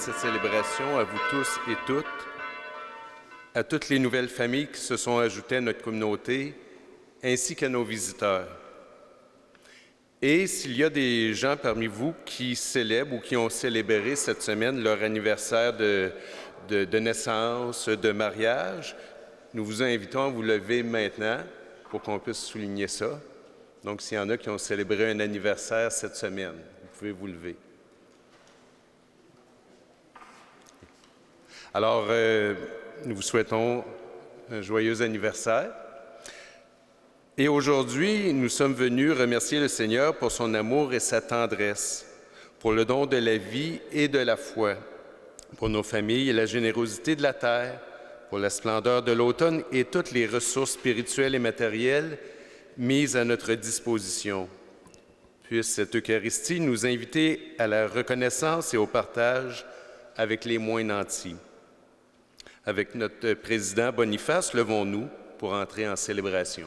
cette célébration à vous tous et toutes, à toutes les nouvelles familles qui se sont ajoutées à notre communauté, ainsi qu'à nos visiteurs. Et s'il y a des gens parmi vous qui célèbrent ou qui ont célébré cette semaine leur anniversaire de naissance, de mariage, nous vous invitons à vous lever maintenant pour qu'on puisse souligner ça. Donc, s'il y en a qui ont célébré un anniversaire cette semaine, vous pouvez vous lever. Alors, nous vous souhaitons un joyeux anniversaire. Et aujourd'hui, nous sommes venus remercier le Seigneur pour son amour et sa tendresse, pour le don de la vie et de la foi, pour nos familles et la générosité de la terre, pour la splendeur de l'automne et toutes les ressources spirituelles et matérielles mises à notre disposition. Puisse cette Eucharistie nous inviter à la reconnaissance et au partage avec les moins nantis. Avec notre président Boniface, levons-nous pour entrer en célébration.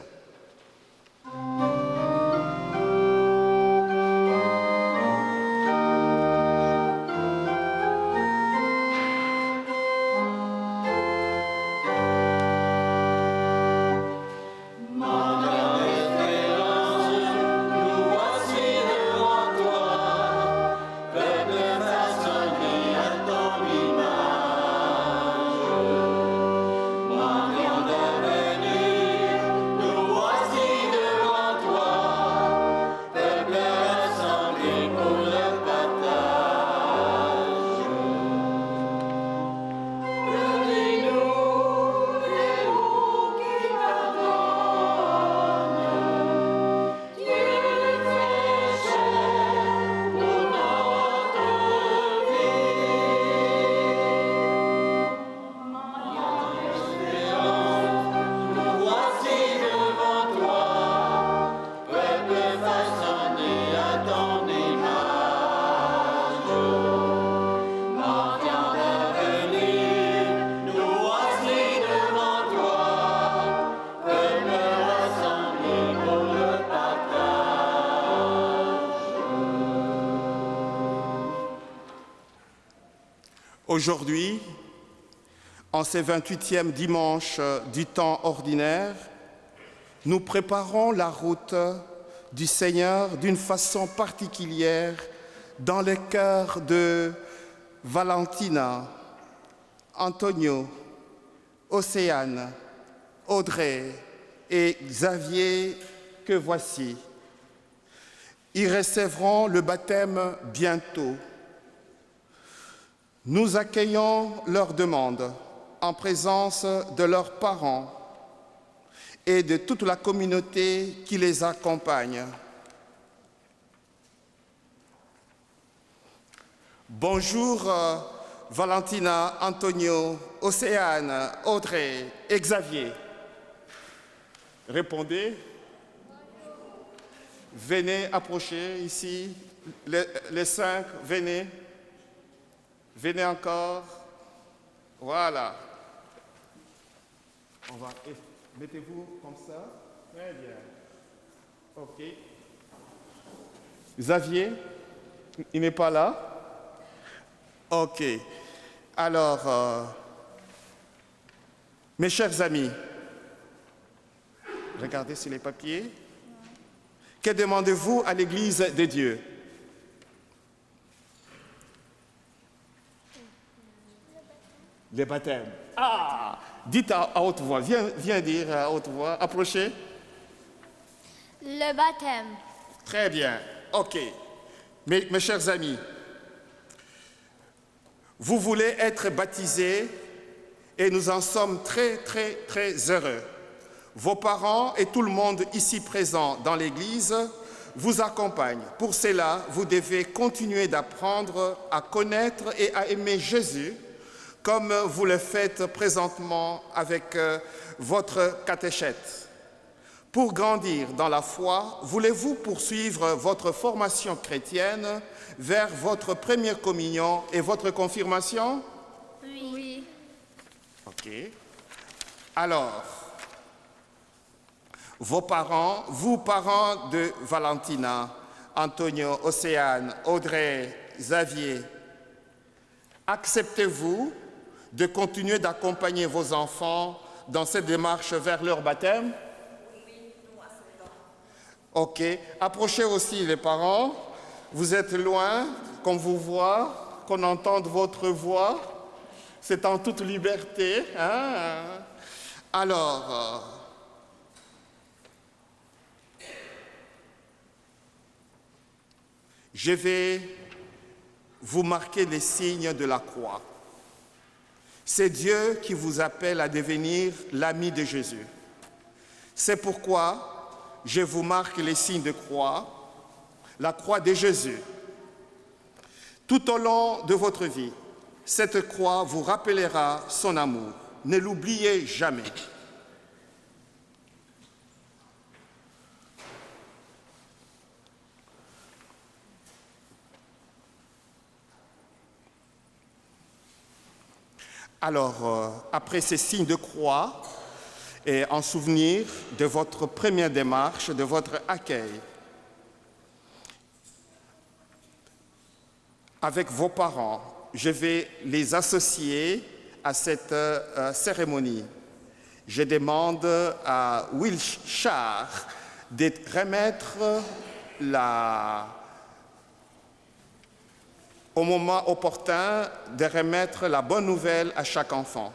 Aujourd'hui, en ce 28e dimanche du temps ordinaire, nous préparons la route du Seigneur d'une façon particulière dans le cœur de Valentina, Antonio, Océane, Audrey et Xavier que voici. Ils recevront le baptême bientôt. Nous accueillons leurs demandes en présence de leurs parents et de toute la communauté qui les accompagne. Bonjour Valentina, Antonio, Océane, Audrey et Xavier. Répondez. Venez approcher ici, les 5, venez. Venez encore. Voilà. Mettez-vous comme ça. Très bien. OK. Xavier, il n'est pas là? OK. Alors, mes chers amis, regardez sur les papiers. Que demandez-vous à l'Église de Dieu? Le baptême. Ah! Dites à haute voix. Viens dire à haute voix. Approchez. Le baptême. Très bien. OK. Mes chers amis, vous voulez être baptisés et nous en sommes très, très, très heureux. Vos parents et tout le monde ici présent dans l'Église vous accompagnent. Pour cela, vous devez continuer d'apprendre à connaître et à aimer Jésus comme vous le faites présentement avec votre catéchète. Pour grandir dans la foi, voulez-vous poursuivre votre formation chrétienne vers votre première communion et votre confirmation? Oui. OK. Alors, vos parents, vous parents de Valentina, Antonio, Océane, Audrey, Xavier, Acceptez-vous de continuer d'accompagner vos enfants dans cette démarche vers leur baptême? Oui, nous acceptons. Ok. Approchez aussi les parents. Vous êtes loin, qu'on vous voit, qu'on entende votre voix. C'est en toute liberté. Hein? Alors, je vais vous marquer les signes de la croix. C'est Dieu qui vous appelle à devenir l'ami de Jésus. C'est pourquoi je vous marque les signes de croix, la croix de Jésus. Tout au long de votre vie, cette croix vous rappellera son amour. Ne l'oubliez jamais. Alors, après ces signes de croix, et en souvenir de votre première démarche, de votre accueil, avec vos parents, je vais les associer à cette cérémonie. Je demande à Will Char de remettre au moment opportun, de remettre la bonne nouvelle à chaque enfant.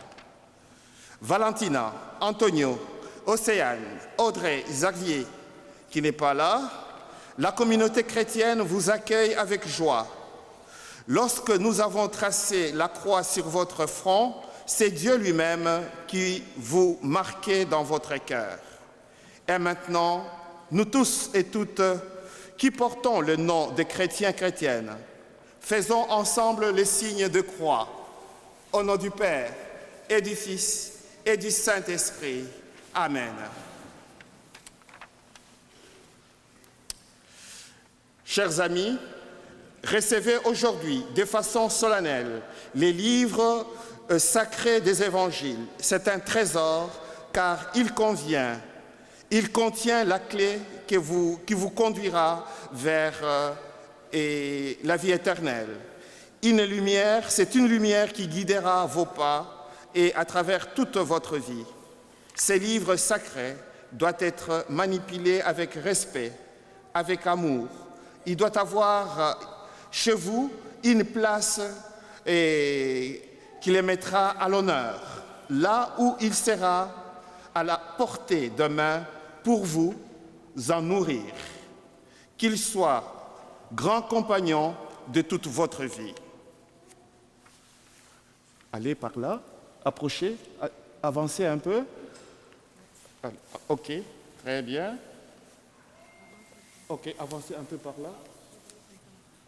Valentina, Antonio, Océane, Audrey, Xavier, qui n'est pas là, la communauté chrétienne vous accueille avec joie. Lorsque nous avons tracé la croix sur votre front, c'est Dieu lui-même qui vous marquait dans votre cœur. Et maintenant, nous tous et toutes qui portons le nom de chrétiens-chrétiennes, faisons ensemble les signes de croix. Au nom du Père et du Fils et du Saint-Esprit. Amen. Chers amis, recevez aujourd'hui de façon solennelle les livres sacrés des évangiles. C'est un trésor car il contient la clé qui vous conduira vers la vie éternelle. C'est une lumière qui guidera vos pas et à travers toute votre vie. Ces livres sacrés doivent être manipulés avec respect, avec amour. Il doit avoir chez vous une place qui les mettra à l'honneur, là où il sera à la portée de main pour vous en nourrir. Qu'il soit grand compagnon de toute votre vie. Allez par là, approchez, avancez un peu. Ok, très bien. Ok, avancez un peu par là.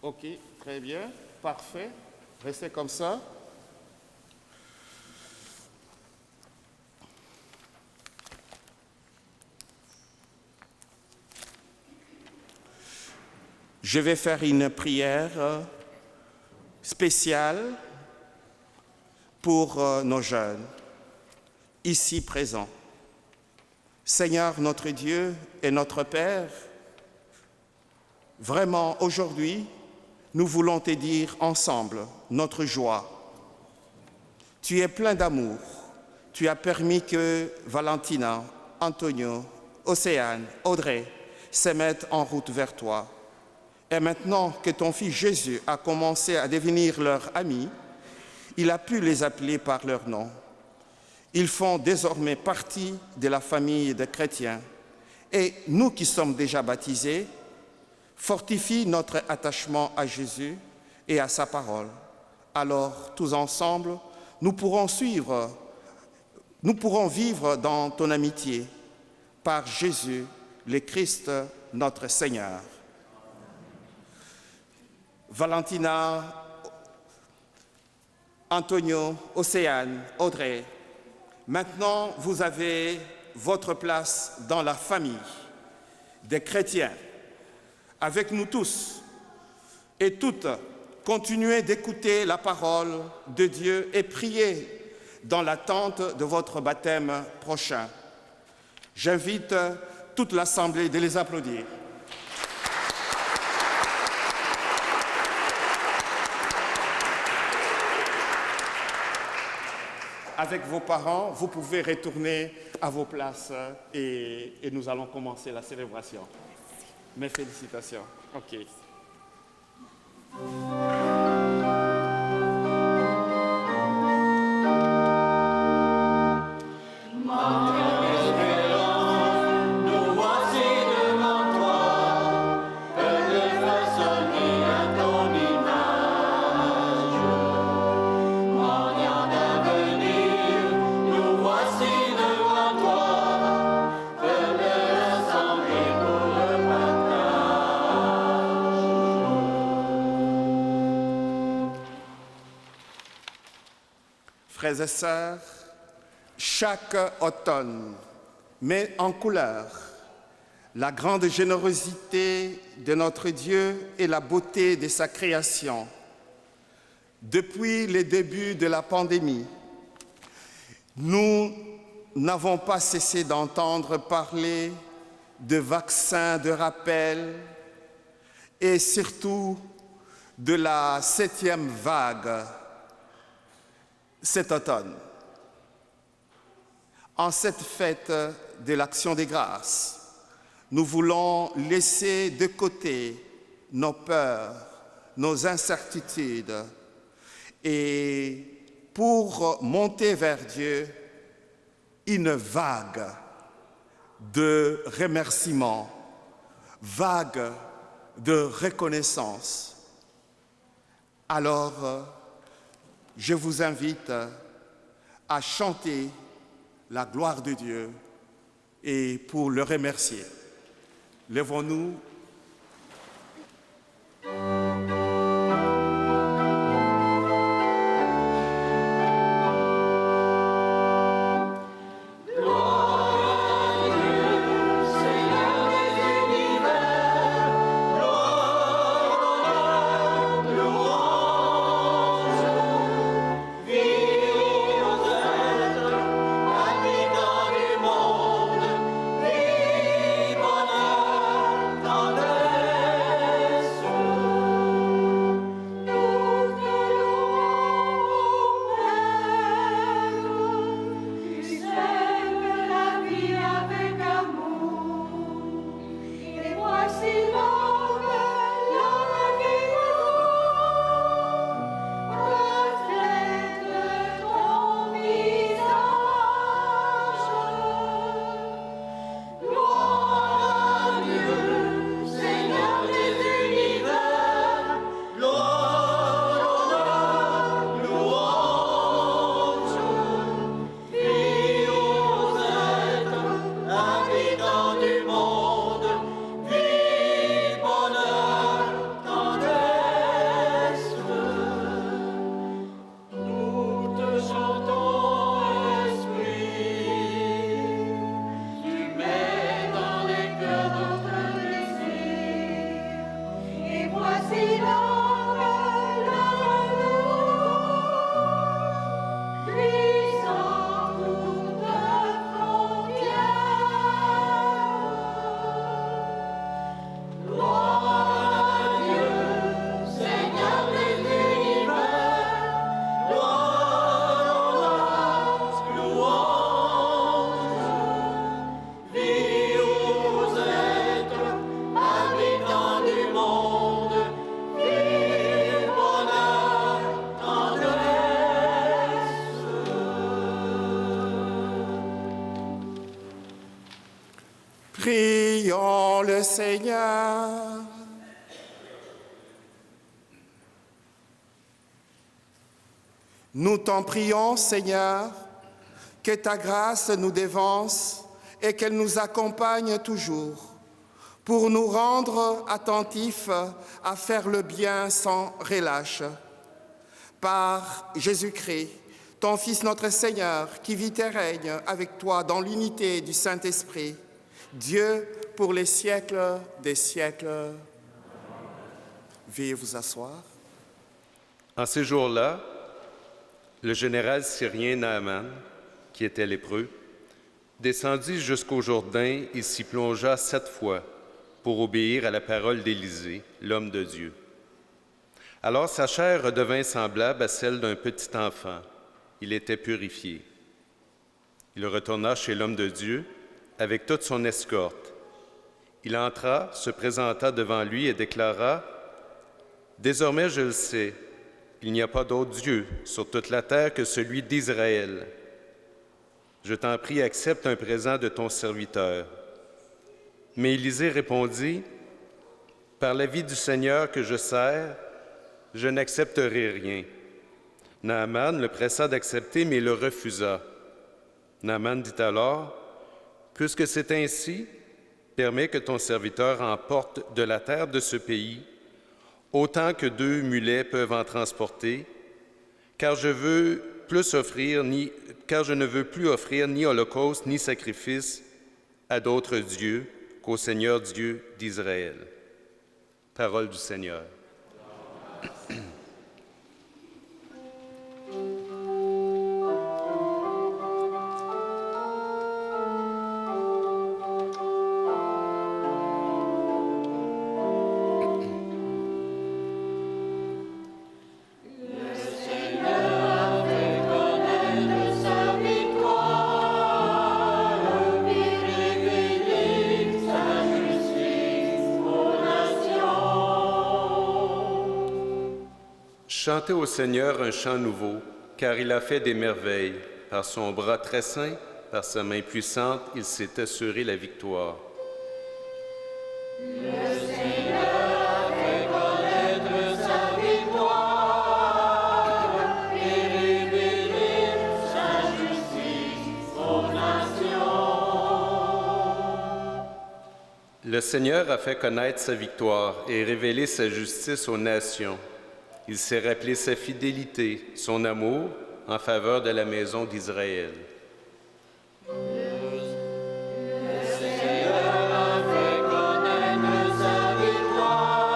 Ok, très bien, parfait. Restez comme ça. Je vais faire une prière spéciale pour nos jeunes, ici présents. Seigneur notre Dieu et notre Père, vraiment aujourd'hui, nous voulons te dire ensemble notre joie. Tu es plein d'amour. Tu as permis que Valentina, Antonio, Océane, Audrey se mettent en route vers toi. Et maintenant que ton Fils Jésus a commencé à devenir leur ami, il a pu les appeler par leur nom. Ils font désormais partie de la famille des chrétiens. Et nous qui sommes déjà baptisés, fortifie notre attachement à Jésus et à sa parole. Alors, tous ensemble, nous pourrons vivre dans ton amitié par Jésus, le Christ, notre Seigneur. Valentina, Antonio, Océane, Audrey, maintenant vous avez votre place dans la famille des chrétiens. Avec nous tous et toutes, continuez d'écouter la parole de Dieu et priez dans l'attente de votre baptême prochain. J'invite toute l'Assemblée de les applaudir. avec vos parents, vous pouvez retourner à vos places et nous allons commencer la célébration. Mes félicitations. OK. Frères et sœurs, chaque automne met en couleur la grande générosité de notre Dieu et la beauté de sa création. Depuis les débuts de la pandémie, nous n'avons pas cessé d'entendre parler de vaccins de rappel et surtout de la 7e vague cet automne. En cette fête de l'Action des Grâces, nous voulons laisser de côté nos peurs, nos incertitudes et pour monter vers Dieu, une vague de remerciements, vague de reconnaissance. Alors, je vous invite à chanter la gloire de Dieu et pour le remercier. Lèvons-nous. Prions le Seigneur. Nous t'en prions, Seigneur, que ta grâce nous dévance et qu'elle nous accompagne toujours, pour nous rendre attentifs à faire le bien sans relâche. Par Jésus-Christ, ton Fils notre Seigneur, qui vit et règne avec toi dans l'unité du Saint-Esprit, Dieu pour les siècles des siècles. Veuillez vous asseoir. En ces jours-là, le général syrien Naaman, qui était lépreux, descendit jusqu'au Jourdain et s'y plongea 7 fois pour obéir à la parole d'Élisée, l'homme de Dieu. Alors sa chair redevint semblable à celle d'un petit enfant, il était purifié. Il retourna chez l'homme de Dieu avec toute son escorte. Il entra, se présenta devant lui et déclara « Désormais je le sais, il n'y a pas d'autre Dieu sur toute la terre que celui d'Israël. Je t'en prie, accepte un présent de ton serviteur. » Mais Élisée répondit « Par la vie du Seigneur que je sers, je n'accepterai rien. » Naaman le pressa d'accepter, mais il le refusa. Naaman dit alors « Puisque c'est ainsi, permets que ton serviteur emporte de la terre de ce pays, autant que 2 mulets peuvent en transporter, car je ne veux plus offrir ni holocauste ni sacrifice à d'autres dieux qu'au Seigneur Dieu d'Israël. » Parole du Seigneur. Chantez au Seigneur un chant nouveau, car il a fait des merveilles. Par son bras très saint, par sa main puissante, il s'est assuré la victoire. Le Seigneur a fait connaître sa victoire et révélé sa justice aux nations. Le Seigneur a fait connaître sa victoire et révélé sa justice aux nations. Il s'est rappelé sa fidélité, son amour en faveur de la maison d'Israël. Le Seigneur a fait connaître sa victoire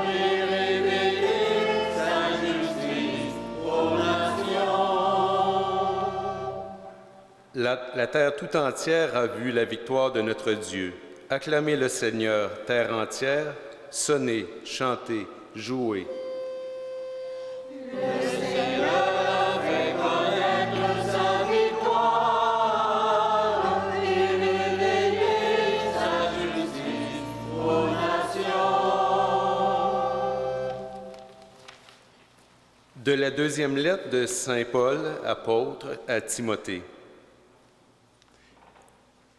et révélé sa justice aux nations. La terre tout entière a vu la victoire de notre Dieu. Acclamez le Seigneur, terre entière, sonnez, chantez, jouez. Le Seigneur a fait connaître sa victoire et révélé sa justice aux nations. De la 2e lettre de Saint Paul, apôtre, à Timothée.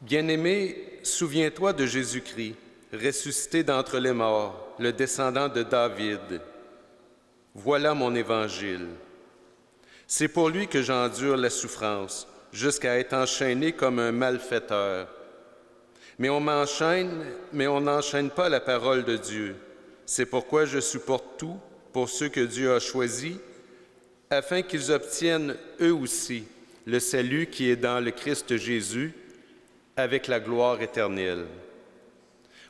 Bien-aimé, souviens-toi de Jésus-Christ, ressuscité d'entre les morts, le descendant de David. Voilà mon évangile. C'est pour lui que j'endure la souffrance, jusqu'à être enchaîné comme un malfaiteur. Mais on n'enchaîne pas la parole de Dieu. C'est pourquoi je supporte tout pour ceux que Dieu a choisis, afin qu'ils obtiennent eux aussi le salut qui est dans le Christ Jésus, avec la gloire éternelle.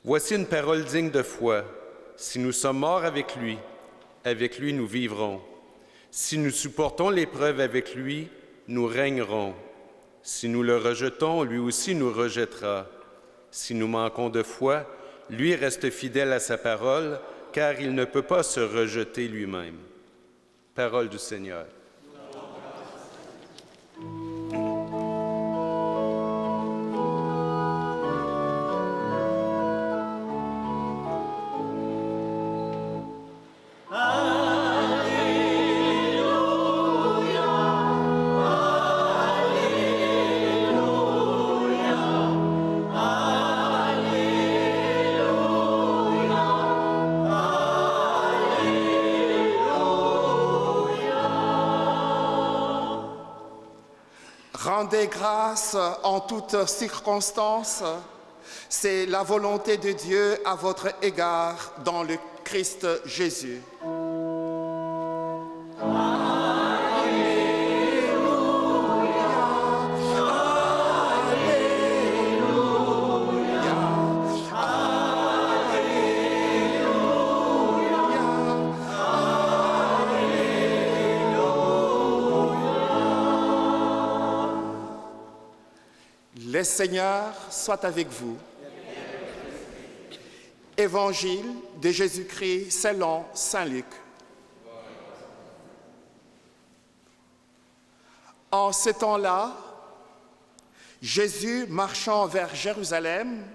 Voici une parole digne de foi. Si nous sommes morts avec lui nous vivrons. Si nous supportons l'épreuve avec lui, nous régnerons. Si nous le rejetons, lui aussi nous rejettera. Si nous manquons de foi, lui reste fidèle à sa parole, car il ne peut pas se rejeter lui-même. Parole du Seigneur. Rendez grâce en toutes circonstances. C'est la volonté de Dieu à votre égard dans le Christ Jésus. Le Seigneur soit avec vous. Évangile de Jésus-Christ selon saint Luc. En ce temps-là, Jésus, marchant vers Jérusalem,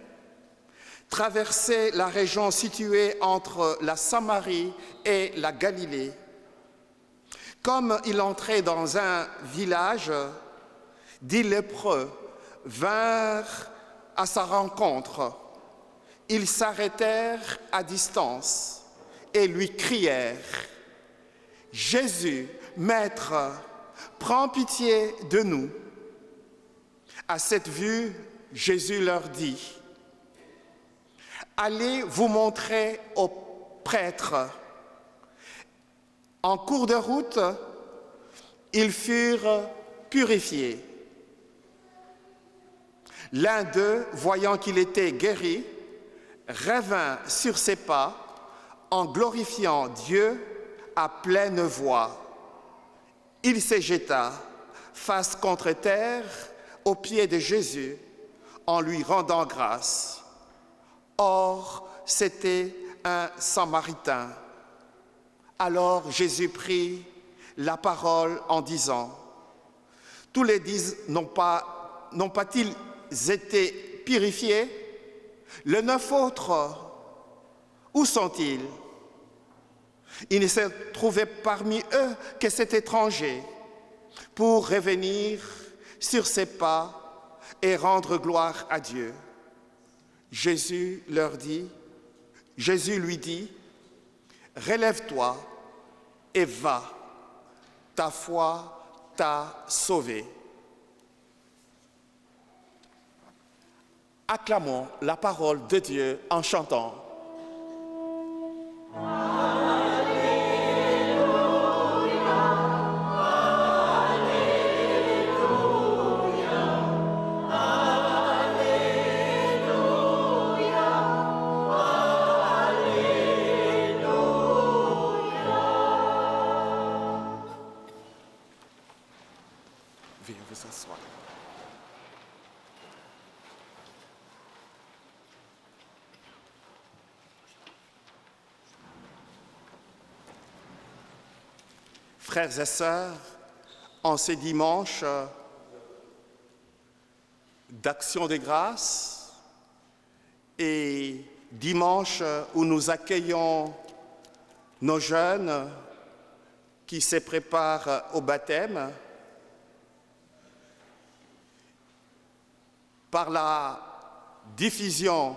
traversait la région située entre la Samarie et la Galilée. Comme il entrait dans un village, 10 lépreux vinrent à sa rencontre. Ils s'arrêtèrent à distance et lui crièrent « Jésus, Maître, prends pitié de nous. » À cette vue, Jésus leur dit « Allez vous montrer aux prêtres. » En cours de route, ils furent purifiés. L'un d'eux, voyant qu'il était guéri, revint sur ses pas en glorifiant Dieu à pleine voix. Il se jeta face contre terre aux pieds de Jésus en lui rendant grâce. Or, c'était un Samaritain. Alors Jésus prit la parole en disant « Tous les 10 n'ont pas-ils été purifiés? Les 9 autres, où sont-ils? » Il ne se trouvait parmi eux que cet étranger pour revenir sur ses pas et rendre gloire à Dieu. Jésus lui dit, « Relève-toi et va, ta foi t'a sauvé. » Acclamons la parole de Dieu en chantant. Veuillez vous asseoir. Frères et sœurs, en ce dimanche d'action de grâce et dimanche où nous accueillons nos jeunes qui se préparent au baptême, par la diffusion,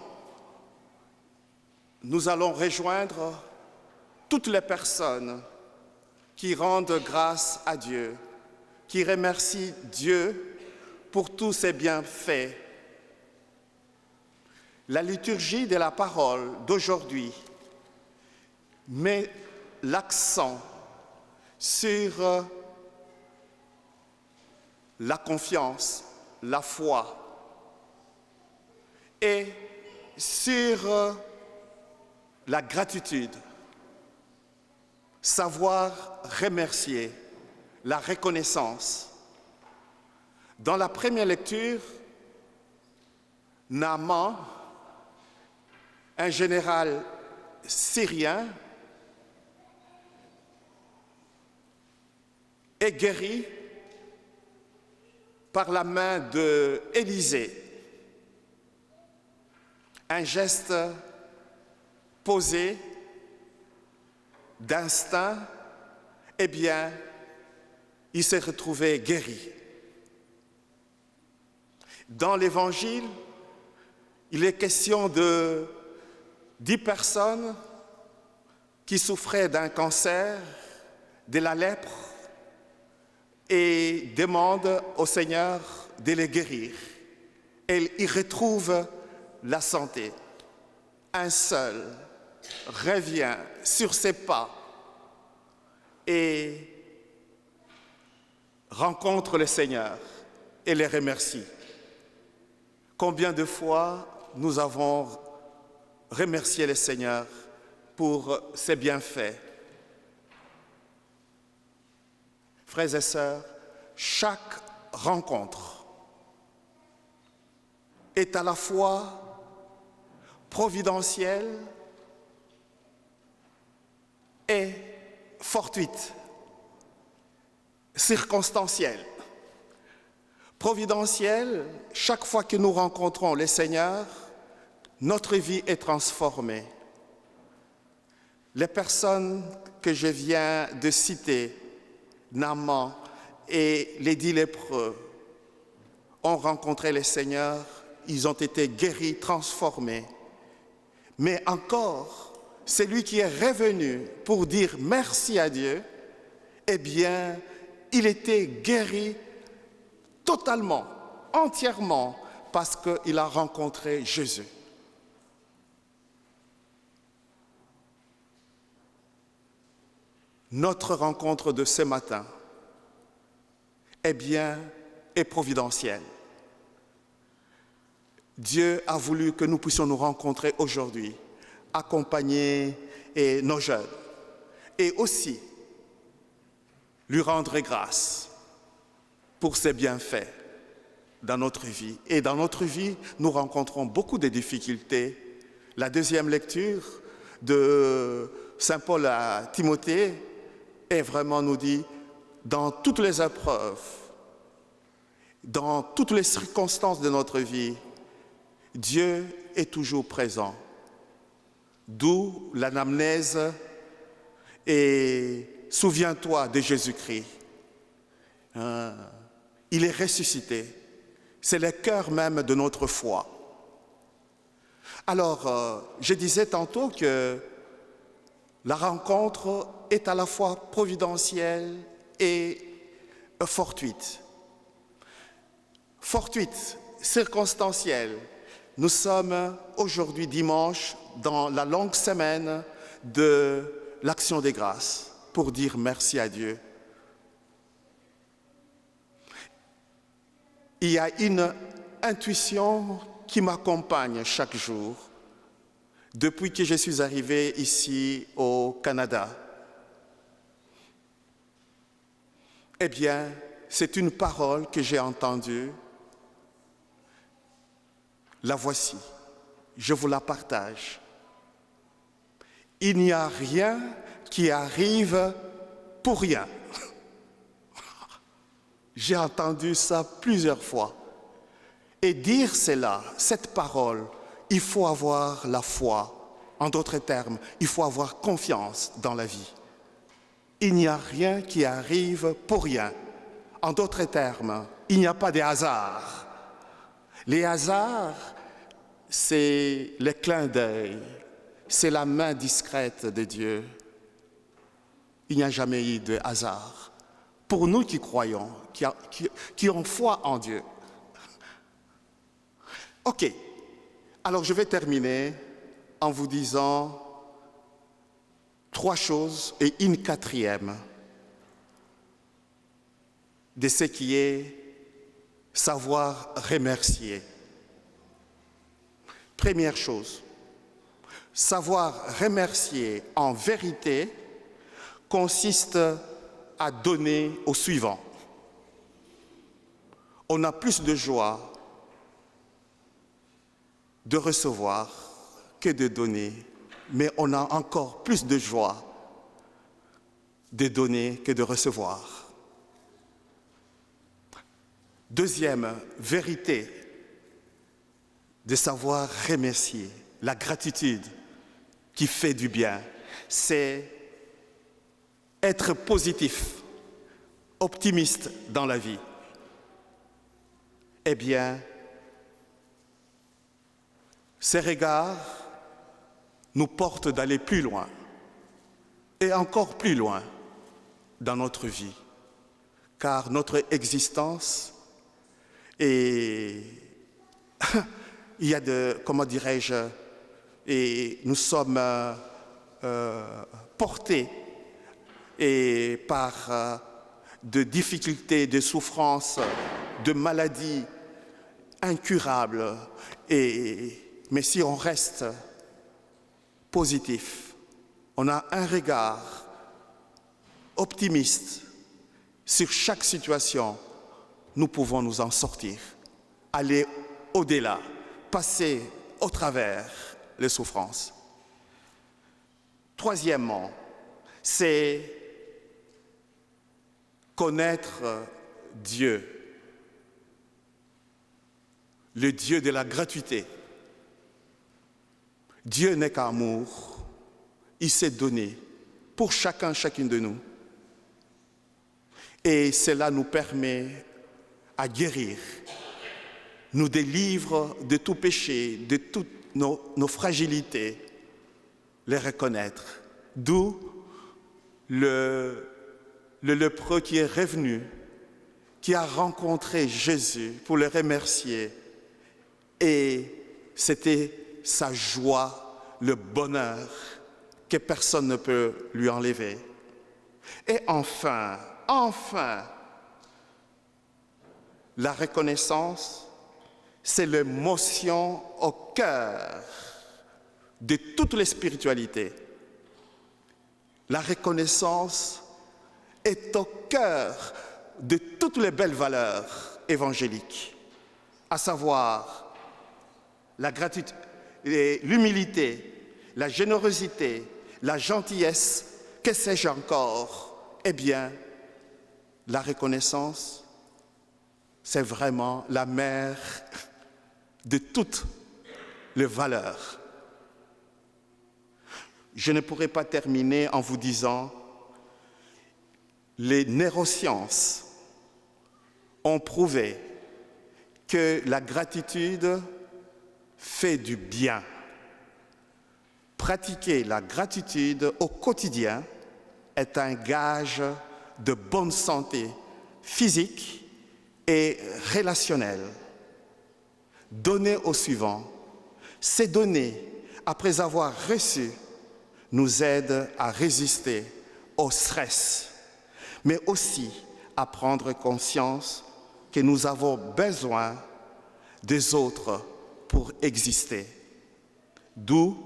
nous allons rejoindre toutes les personnes qui rendent grâce à Dieu, qui remercient Dieu pour tous ses bienfaits. La liturgie de la parole d'aujourd'hui met l'accent sur la confiance, la foi et sur la gratitude. Savoir remercier, la reconnaissance. Dans la première lecture, Naaman, un général syrien, est guéri par la main d'Élisée. Un geste posé d'instinct, eh bien, il s'est retrouvé guéri. Dans l'Évangile, il est question de 10 personnes qui souffraient d'un cancer, de la lèpre, et demandent au Seigneur de les guérir. Et ils retrouvent la santé. Un seul revient sur ses pas et rencontre le Seigneur et les remercie. Combien de fois nous avons remercié le Seigneur pour ses bienfaits? Frères et sœurs, chaque rencontre est à la fois providentielle et fortuite, circonstancielle. Providentiel, chaque fois que nous rencontrons le Seigneur, notre vie est transformée. Les personnes que je viens de citer, Naaman et les 10 lépreux, ont rencontré le Seigneur, ils ont été guéris, transformés. Mais encore, celui qui est revenu pour dire merci à Dieu, eh bien, il était guéri totalement, entièrement, parce qu'il a rencontré Jésus. Notre rencontre de ce matin, eh bien, est providentielle. Dieu a voulu que nous puissions nous rencontrer aujourd'hui, accompagner nos jeunes et aussi lui rendre grâce pour ses bienfaits dans notre vie. Et dans notre vie, nous rencontrons beaucoup de difficultés. La deuxième lecture de Saint Paul à Timothée est vraiment nous dit, dans toutes les épreuves, dans toutes les circonstances de notre vie, Dieu est toujours présent. D'où l'anamnèse et souviens-toi de Jésus-Christ. Il est ressuscité. C'est le cœur même de notre foi. Alors, je disais tantôt que la rencontre est à la fois providentielle et fortuite. Fortuite, circonstancielle. Nous sommes aujourd'hui dimanche dans la longue semaine de l'Action des grâces pour dire merci à Dieu. Il y a une intuition qui m'accompagne chaque jour depuis que je suis arrivé ici au Canada. Eh bien, c'est une parole que j'ai entendue. La voici, je vous la partage. Il n'y a rien qui arrive pour rien. J'ai entendu ça plusieurs fois. Et dire cela, cette parole, il faut avoir la foi. En d'autres termes, il faut avoir confiance dans la vie. Il n'y a rien qui arrive pour rien. En d'autres termes, il n'y a pas de hasard. Les hasards, c'est le clin d'œil, c'est la main discrète de Dieu. Il n'y a jamais eu de hasard. Pour nous qui croyons, qui ont foi en Dieu. Ok, alors je vais terminer en vous disant 3 choses et une 4e de ce qui est savoir remercier. Première chose, savoir remercier en vérité consiste à donner au suivant. On a plus de joie de recevoir que de donner, mais on a encore plus de joie de donner que de recevoir. Deuxième vérité de savoir remercier, la gratitude qui fait du bien, c'est être positif, optimiste dans la vie. Eh bien, ces regards nous portent d'aller plus loin et encore plus loin dans notre vie, car notre existence est... Il y a de, comment dirais-je, et nous sommes portés et par de difficultés, de souffrances, de maladies incurables. Mais si on reste positif, on a un regard optimiste sur chaque situation, nous pouvons nous en sortir, aller au-delà, passer au travers les souffrances. Troisièmement, c'est connaître Dieu le Dieu de la gratuité. Dieu n'est qu'amour. Il s'est donné pour chacun, chacune de nous. Et cela nous permet à guérir, nous délivre de tout péché, de toutes nos fragilités, les reconnaître. D'où le lépreux qui est revenu, qui a rencontré Jésus pour le remercier. Et c'était sa joie, le bonheur que personne ne peut lui enlever. Et enfin, la reconnaissance, c'est l'émotion au cœur de toutes les spiritualités. La reconnaissance est au cœur de toutes les belles valeurs évangéliques, à savoir la gratitude, l'humilité, la générosité, la gentillesse, que sais-je encore? Eh bien, la reconnaissance, c'est vraiment la mère de toutes les valeurs. Je ne pourrais pas terminer en vous disant, les neurosciences ont prouvé que la gratitude fait du bien. Pratiquer la gratitude au quotidien est un gage de bonne santé physique et relationnelle. Donner au suivant, ces donner après avoir reçu, nous aide à résister au stress, mais aussi à prendre conscience que nous avons besoin des autres pour exister. D'où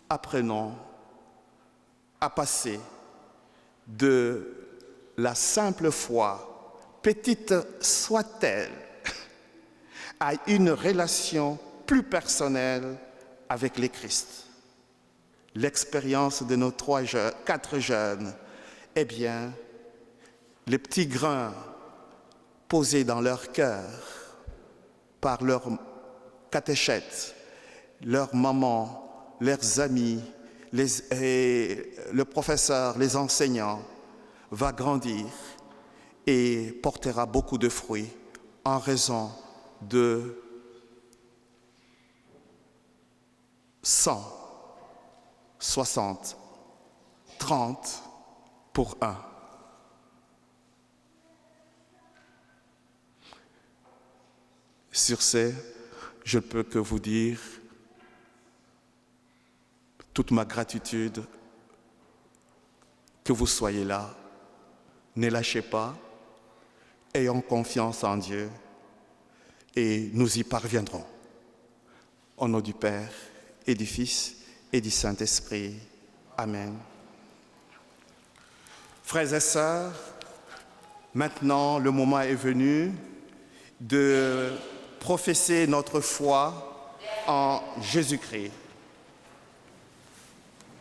apprenons à passer de la simple foi, petite soit-elle, à une relation plus personnelle avec le Christ. L'expérience de nos 4 jeunes, eh bien, les petits grains posés dans leur cœur par leurs catéchètes, leurs mamans, leurs amis, le professeur, les enseignants, va grandir et portera beaucoup de fruits en raison de 160, 30 pour 1. Sur ce, je ne peux que vous dire toute ma gratitude que vous soyez là. Ne lâchez pas, ayons confiance en Dieu et nous y parviendrons. Au nom du Père et du Fils et du Saint-Esprit. Amen. Frères et sœurs, maintenant le moment est venu de professer notre foi en Jésus-Christ.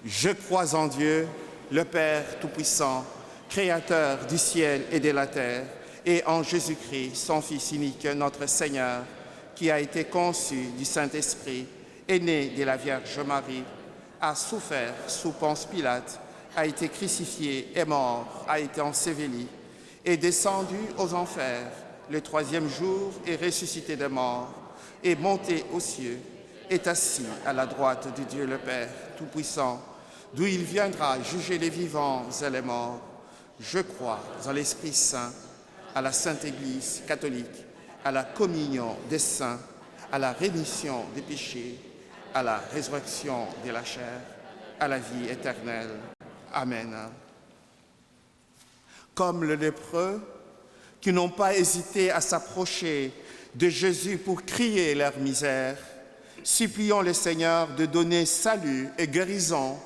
Je crois en Dieu, le Père Tout-Puissant, Créateur du ciel et de la terre, et en Jésus-Christ, son Fils unique, notre Seigneur, qui a été conçu du Saint-Esprit, est né de la Vierge Marie, a souffert sous Ponce Pilate, a été crucifié, est mort, a été enseveli, est descendu aux enfers, le 3e jour est ressuscité des morts, est monté aux cieux, est assis à la droite de Dieu le Père Tout-Puissant, d'où il viendra juger les vivants et les morts. Je crois en l'Esprit Saint, à la Sainte Église catholique, à la communion des saints, à la rémission des péchés, à la résurrection de la chair, à la vie éternelle. Amen. Comme le lépreux, qui n'ont pas hésité à s'approcher de Jésus pour crier leur misère, supplions le Seigneur de donner salut et guérison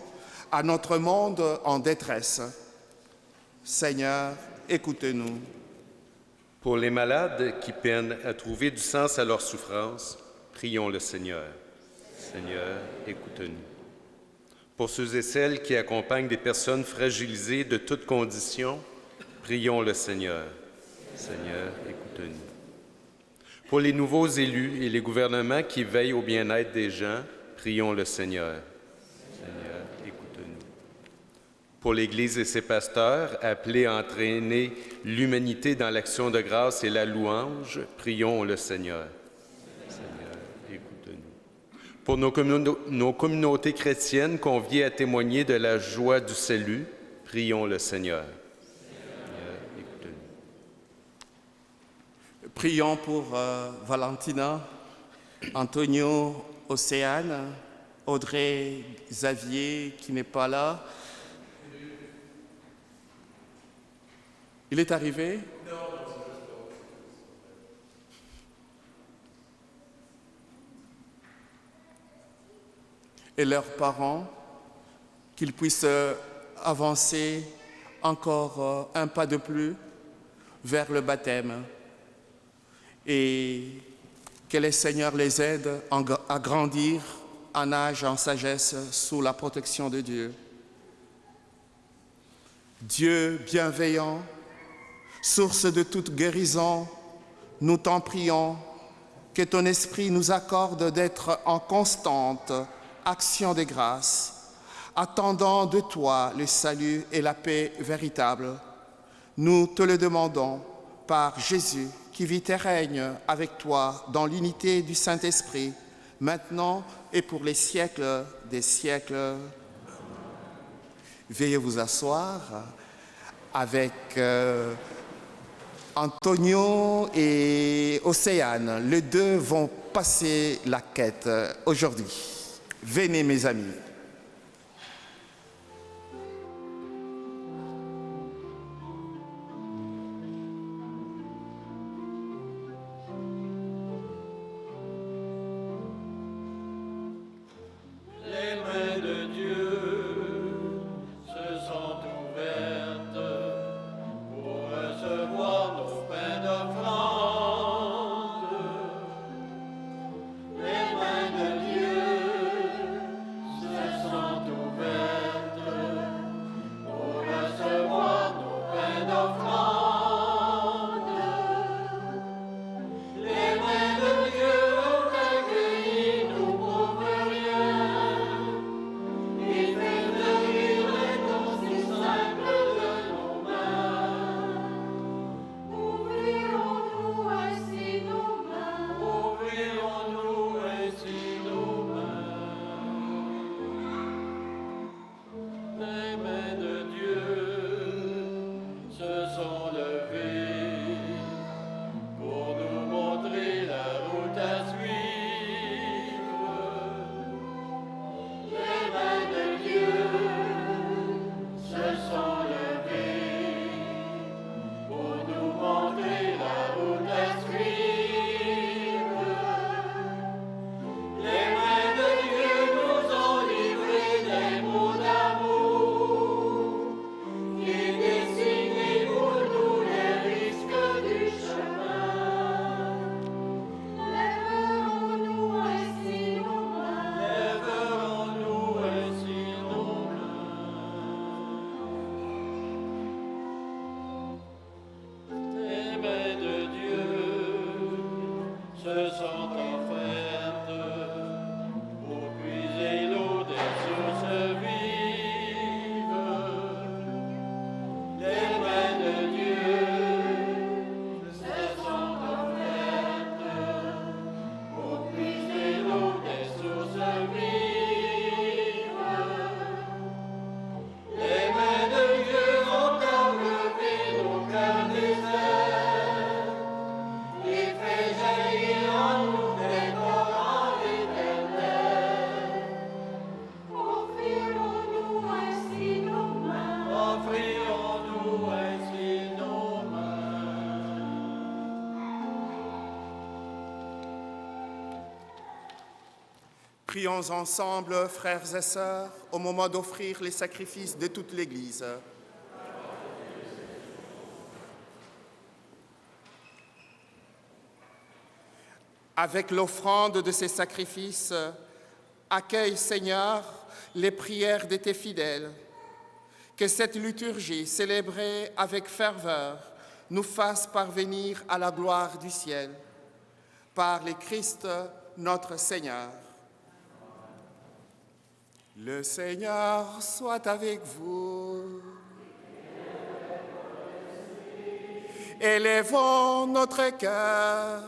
à notre monde en détresse. Seigneur, écoute-nous. Pour les malades qui peinent à trouver du sens à leur souffrance, prions le Seigneur. Seigneur, écoute-nous. Pour ceux et celles qui accompagnent des personnes fragilisées de toutes conditions, prions le Seigneur. Seigneur, écoute-nous. Pour les nouveaux élus et les gouvernements qui veillent au bien-être des gens, prions le Seigneur. Seigneur, écoute-nous. Pour l'Église et ses pasteurs, appelés à entraîner l'humanité dans l'action de grâce et la louange, prions le Seigneur. Seigneur, écoute-nous. Pour nos communautés chrétiennes conviées à témoigner de la joie du salut, prions le Seigneur. Prions pour Valentina, Antonio, Océane, Audrey, Xavier qui n'est pas là. Il est arrivé? Et leurs parents, qu'ils puissent avancer encore un pas de plus vers le baptême. Et que le Seigneur les aide à grandir en âge, en sagesse, sous la protection de Dieu. Dieu bienveillant, source de toute guérison, nous t'en prions, que ton esprit nous accorde d'être en constante action de grâce, attendant de toi le salut et la paix véritable. Nous te le demandons par Jésus, qui vit et règne avec toi dans l'unité du Saint-Esprit, maintenant et pour les siècles des siècles. Veuillez vous asseoir avec Antonio et Océane. Les deux vont passer la quête aujourd'hui. Venez, mes amis. Prions ensemble, frères et sœurs, au moment d'offrir les sacrifices de toute l'Église. Avec l'offrande de ces sacrifices, accueille, Seigneur, les prières de tes fidèles. Que cette liturgie, célébrée avec ferveur, nous fasse parvenir à la gloire du ciel. par le Christ notre Seigneur. Le Seigneur soit avec vous. Élevons notre cœur.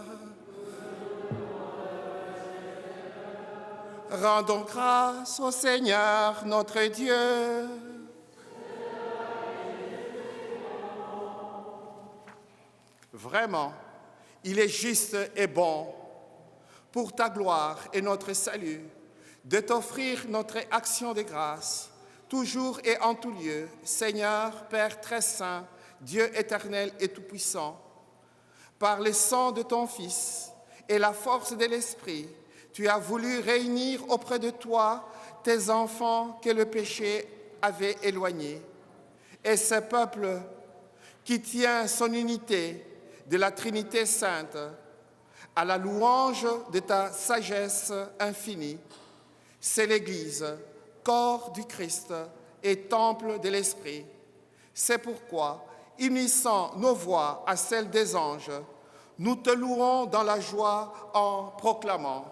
Rendons grâce au Seigneur notre Dieu. Vraiment, il est juste et bon, pour ta gloire et notre salut, de t'offrir notre action de grâce, toujours et en tout lieu, Seigneur, Père très saint, Dieu éternel et tout-puissant. Par le sang de ton Fils et la force de l'Esprit, tu as voulu réunir auprès de toi tes enfants que le péché avait éloignés. Et ce peuple qui tient son unité de la Trinité sainte à la louange de ta sagesse infinie, c'est l'Église, corps du Christ et temple de l'Esprit. C'est pourquoi, unissant nos voix à celles des anges, nous te louons dans la joie en proclamant.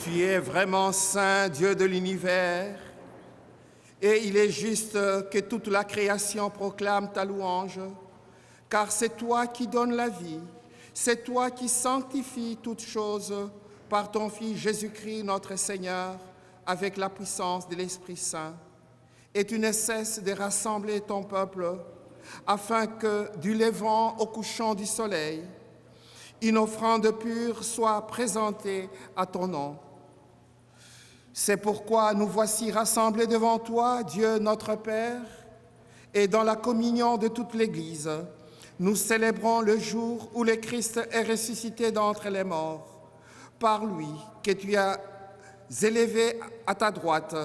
Tu es vraiment saint, Dieu de l'univers, et il est juste que toute la création proclame ta louange, car c'est toi qui donnes la vie, c'est toi qui sanctifies toutes choses par ton Fils Jésus-Christ notre Seigneur, avec la puissance de l'Esprit Saint. Et tu ne cesses de rassembler ton peuple, afin que, du levant au couchant du soleil, une offrande pure soit présentée à ton nom. C'est pourquoi nous voici rassemblés devant toi, Dieu notre Père, et dans la communion de toute l'Église, nous célébrons le jour où le Christ est ressuscité d'entre les morts. Par lui, que tu as élevé à ta droite,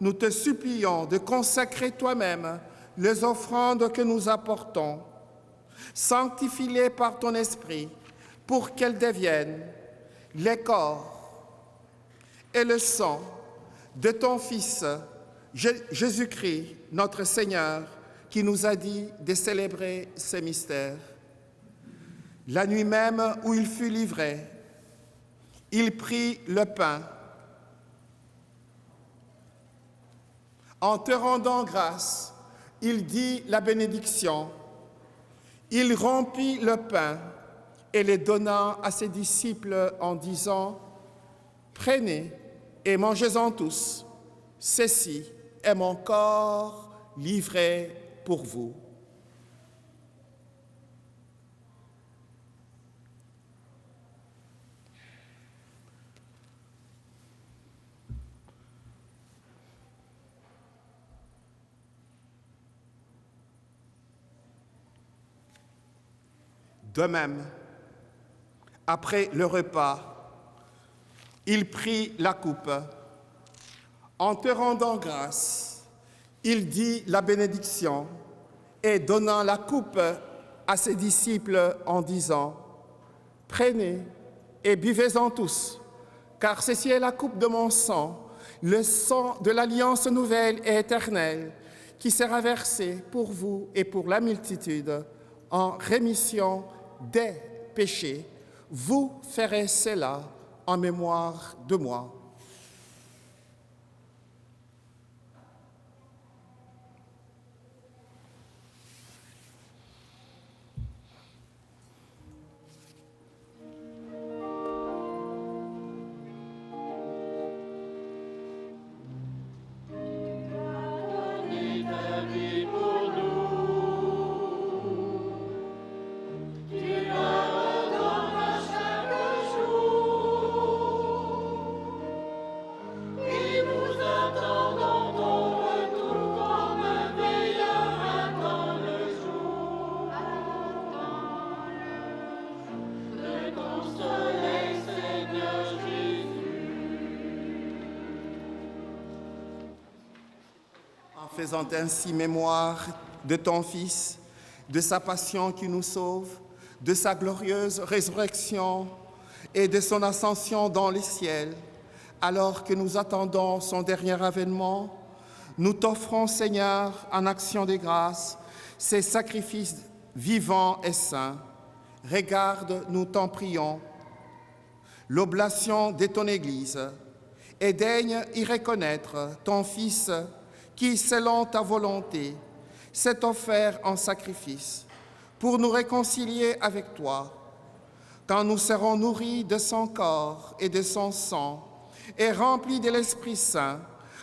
nous te supplions de consacrer toi-même les offrandes que nous apportons. Sanctifie-les par ton esprit, pour qu'elles deviennent les corps et le sang de ton Fils, Jésus-Christ, notre Seigneur, qui nous a dit de célébrer ces mystères. La nuit même où il fut livré, il prit le pain. En te rendant grâce, il dit la bénédiction. Il rompit le pain et le donna à ses disciples en disant « Prenez et mangez-en tous, ceci est mon corps livré pour vous. » De même, après le repas, il prit la coupe. En te rendant grâce, il dit la bénédiction et donnant la coupe à ses disciples en disant « Prenez et buvez-en tous, car ceci est la coupe de mon sang, le sang de l'alliance nouvelle et éternelle, qui sera versé pour vous et pour la multitude en rémission des péchés. Vous ferez cela en mémoire de moi. » faisant ainsi mémoire de ton Fils, de sa passion qui nous sauve, de sa glorieuse résurrection et de son ascension dans les ciels, alors que nous attendons son dernier avènement, nous t'offrons, Seigneur, en action de grâce, ces sacrifices vivants et saints. Regarde, nous t'en prions, l'oblation de ton Église, et daigne y reconnaître ton Fils qui, selon ta volonté, s'est offert en sacrifice pour nous réconcilier avec toi. Quand nous serons nourris de son corps et de son sang et remplis de l'Esprit Saint,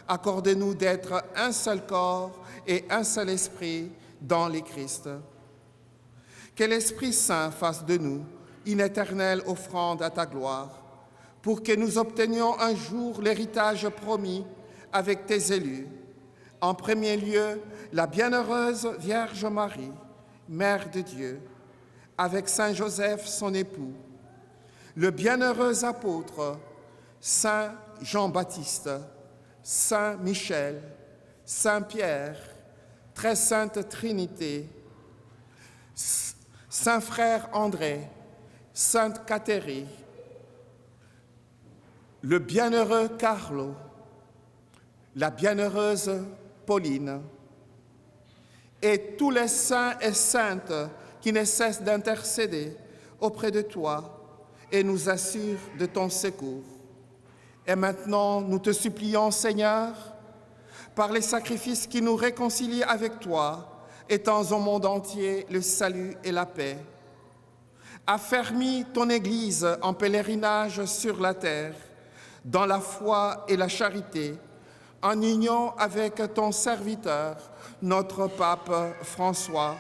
accorde-nous d'être un seul corps et un seul esprit dans le Christ. Que l'Esprit Saint fasse de nous une éternelle offrande à ta gloire, pour que nous obtenions un jour l'héritage promis avec tes élus. En premier lieu, la bienheureuse Vierge Marie, Mère de Dieu, avec Saint Joseph, son époux, le bienheureux apôtre, Saint Jean-Baptiste, Saint Michel, Saint Pierre, très sainte Trinité, Saint frère André, Sainte Catherine, le bienheureux Carlo, la bienheureuse Pauline, et tous les saints et saintes qui ne cessent d'intercéder auprès de toi et nous assurent de ton secours. Et maintenant, nous te supplions, Seigneur, par les sacrifices qui nous réconcilient avec toi, étends au monde entier le salut et la paix. Affermis ton Église en pèlerinage sur la terre, dans la foi et la charité, en union avec ton serviteur, notre pape François,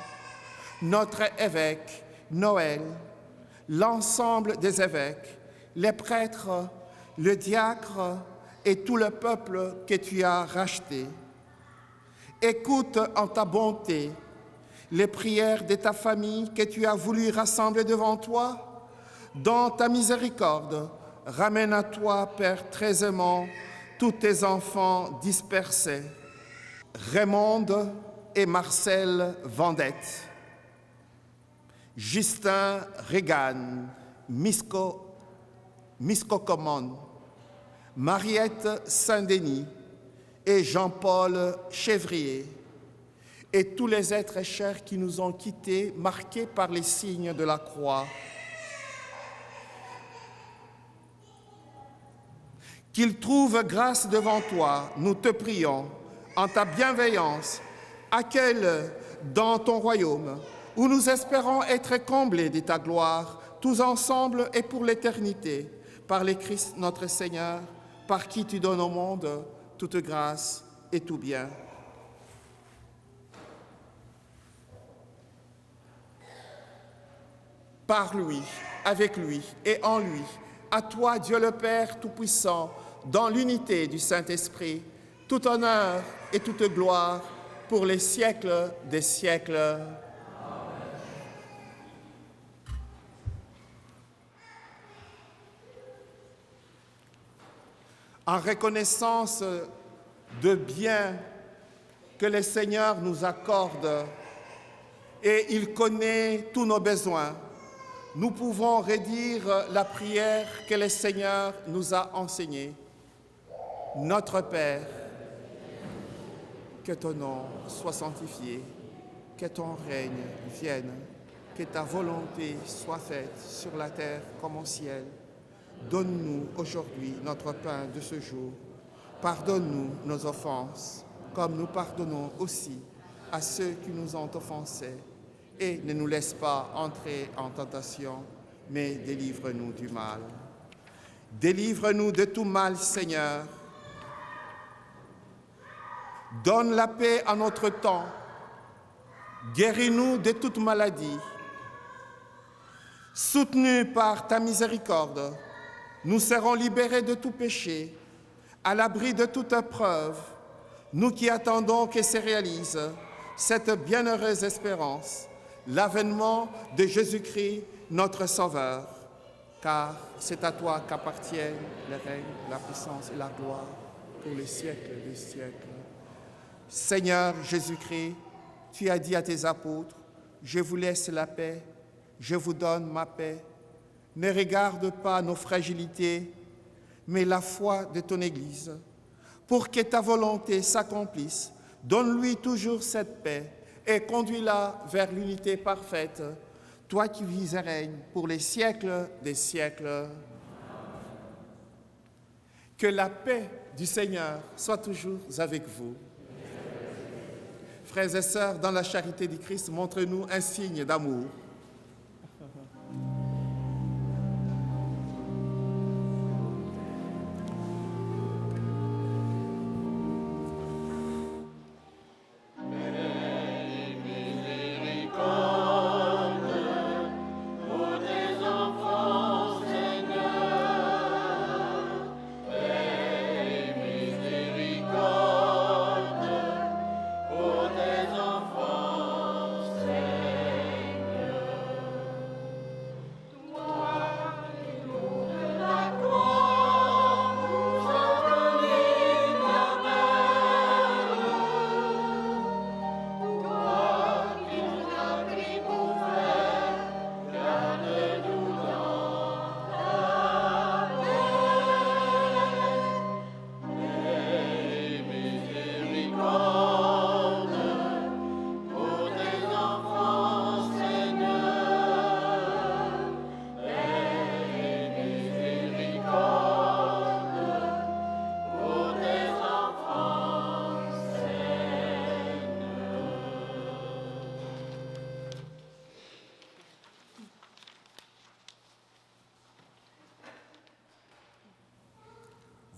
notre évêque Noël, l'ensemble des évêques, les prêtres, le diacre et tout le peuple que tu as racheté. Écoute en ta bonté les prières de ta famille que tu as voulu rassembler devant toi. Dans ta miséricorde, ramène à toi, Père très aimant, tous tes enfants dispersés. Raymond et Marcel Vendette, Justin Regan, Miscocomon, Mariette Saint-Denis et Jean-Paul Chevrier, et tous les êtres chers qui nous ont quittés, marqués par les signes de la croix. Qu'ils trouvent grâce devant toi, nous te prions, en ta bienveillance, accueille dans ton royaume, où nous espérons être comblés de ta gloire, tous ensemble et pour l'éternité, par le Christ notre Seigneur, par qui tu donnes au monde toute grâce et tout bien. Par lui, avec lui et en lui, à toi, Dieu le Père Tout-Puissant, dans l'unité du Saint-Esprit, tout honneur et toute gloire pour les siècles des siècles. Amen. En reconnaissance de bien que le Seigneur nous accorde et il connaît tous nos besoins, nous pouvons redire la prière que le Seigneur nous a enseignée. Notre Père, que ton nom soit sanctifié, que ton règne vienne, que ta volonté soit faite sur la terre comme au ciel. Donne-nous aujourd'hui notre pain de ce jour. Pardonne-nous nos offenses, comme nous pardonnons aussi à ceux qui nous ont offensés. Et ne nous laisse pas entrer en tentation, mais délivre-nous du mal. Délivre-nous de tout mal, Seigneur. Donne la paix à notre temps. Guéris-nous de toute maladie. Soutenus par ta miséricorde, nous serons libérés de tout péché, à l'abri de toute épreuve, nous qui attendons que se réalise cette bienheureuse espérance, l'avènement de Jésus-Christ, notre Sauveur. Car c'est à toi qu'appartiennent le règne, la puissance et la gloire pour les siècles des siècles. Seigneur Jésus-Christ, tu as dit à tes apôtres, « Je vous laisse la paix, je vous donne ma paix. Ne regarde pas nos fragilités, mais la foi de ton Église. Pour que ta volonté s'accomplisse, donne-lui toujours cette paix et conduis-la vers l'unité parfaite, toi qui vis et règnes pour les siècles des siècles. » Que la paix du Seigneur soit toujours avec vous. Frères et sœurs, dans la charité du Christ, montrez-nous un signe d'amour.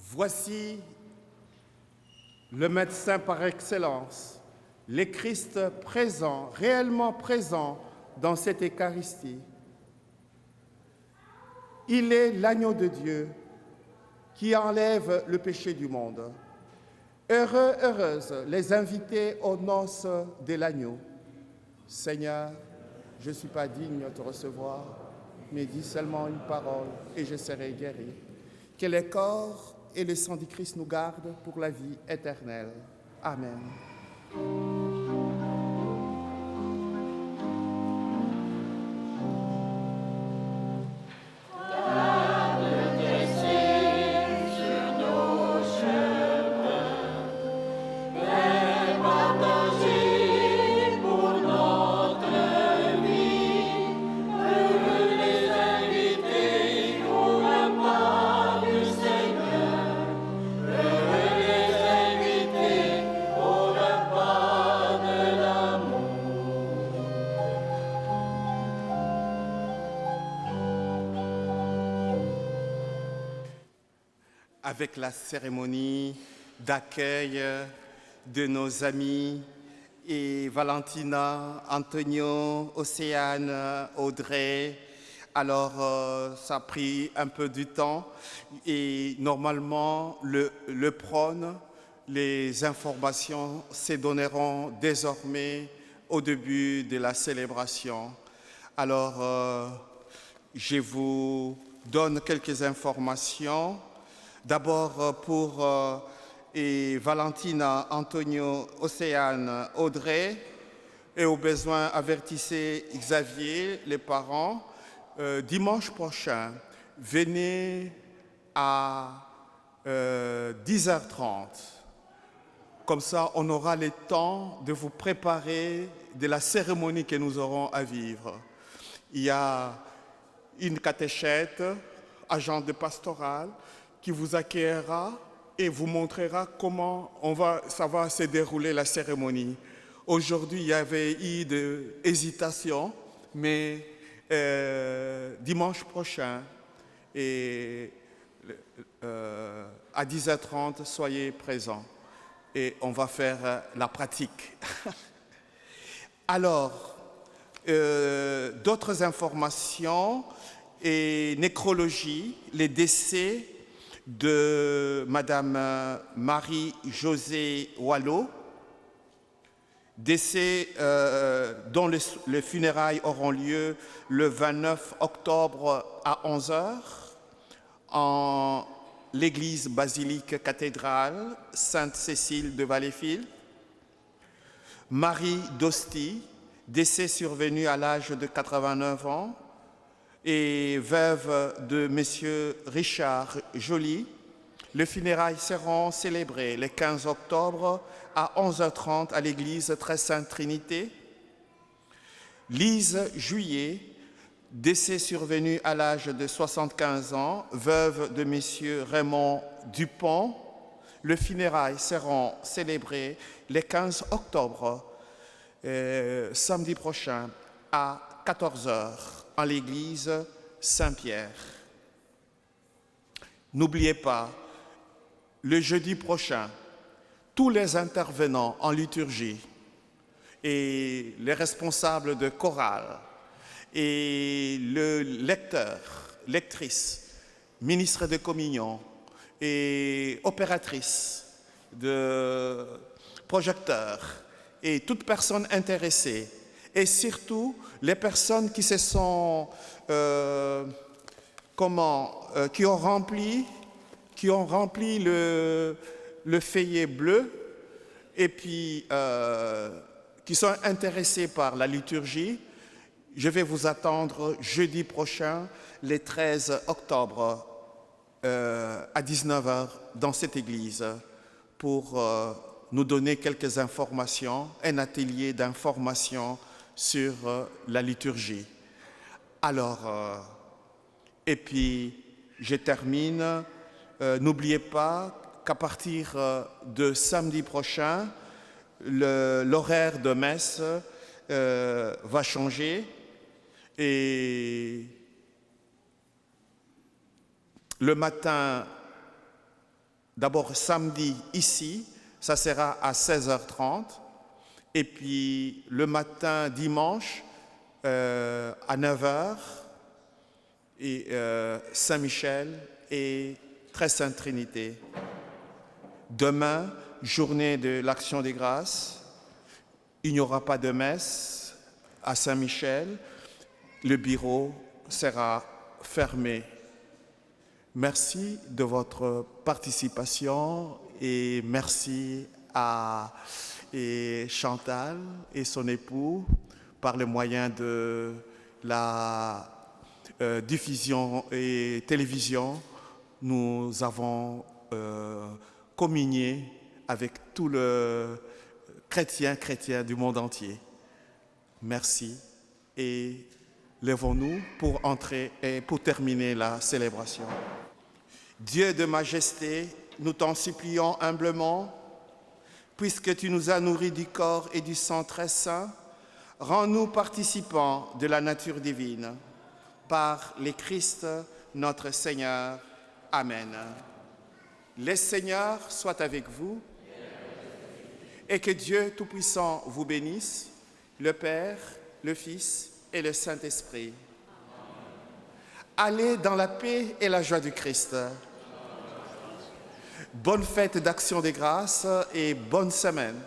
Voici le médecin par excellence, le Christ présent, réellement présent dans cette Eucharistie. Il est l'agneau de Dieu qui enlève le péché du monde. Heureux, heureuses les invités aux noces de l'agneau. Seigneur, je ne suis pas digne de te recevoir, mais dis seulement une parole et je serai guéri. Que le corps et le sang du Christ nous gardent pour la vie éternelle. Amen. Avec la cérémonie d'accueil de nos amis et Valentina, Antonio, Océane, Audrey. Alors, ça a pris un peu du temps et normalement, le prône, les informations se donneront désormais au début de la célébration. Alors, je vous donne quelques informations. D'abord pour Valentina, Antonio, Océane, Audrey, et au besoin avertissez Xavier, les parents. Dimanche prochain, venez à 10h30. Comme ça, on aura le temps de vous préparer de la cérémonie que nous aurons à vivre. Il y a une catéchète, agent de pastoral, qui vous accueillera et vous montrera comment ça va se dérouler la cérémonie. Aujourd'hui, il y avait eu de hésitation, mais dimanche prochain, à 10h30, soyez présents et on va faire la pratique. Alors, d'autres informations et nécrologie, les décès de Madame Marie-Josée Wallot, décès dont les funérailles auront lieu le 29 octobre à 11h en l'église basilique cathédrale Sainte-Cécile de Valleyfield. Marie Dosti, décès survenu à l'âge de 89 ans, et veuve de M. Richard Joly. Les funérailles seront célébrées le 15 octobre à 11h30 à l'église Très Sainte Trinité. Lise Juillet, décès survenu à l'âge de 75 ans, veuve de M. Raymond Dupont. Les funérailles seront célébrées le 15 octobre, samedi prochain, à 14h en l'église Saint-Pierre. N'oubliez pas, le jeudi prochain, tous les intervenants en liturgie et les responsables de chorale et le lecteur, lectrice, ministre de communion et opératrice de projecteurs et toute personne intéressée et surtout les personnes qui se sont qui ont rempli le feuillet bleu et puis qui sont intéressés par la liturgie. Je vais vous attendre jeudi prochain, le 13 octobre, à 19h dans cette église pour nous donner quelques informations, un atelier d'information sur la liturgie. Alors, et puis je termine, n'oubliez pas qu'à partir de samedi prochain, l'horaire de messe va changer et le matin, d'abord samedi ici, ça sera à 16h30 et puis le matin dimanche à 9h et Saint-Michel et Très Sainte Trinité. Demain, journée de l'Action des Grâces, il n'y aura pas de messe à Saint-Michel. Le bureau sera fermé. Merci de votre participation et merci à Chantal et son époux par le moyen de la diffusion et télévision. Nous avons communié avec tout le chrétien du monde entier. Merci et lèvons-nous pour entrer et pour terminer la célébration. Dieu de majesté, nous t'en supplions humblement, puisque tu nous as nourris du corps et du sang très saint, rends-nous participants de la nature divine. Par le Christ, notre Seigneur. Amen. Le Seigneur soit avec vous et que Dieu Tout-Puissant vous bénisse, le Père, le Fils et le Saint-Esprit. Allez dans la paix et la joie du Christ. Bonne fête d'Action des Grâces et bonne semaine.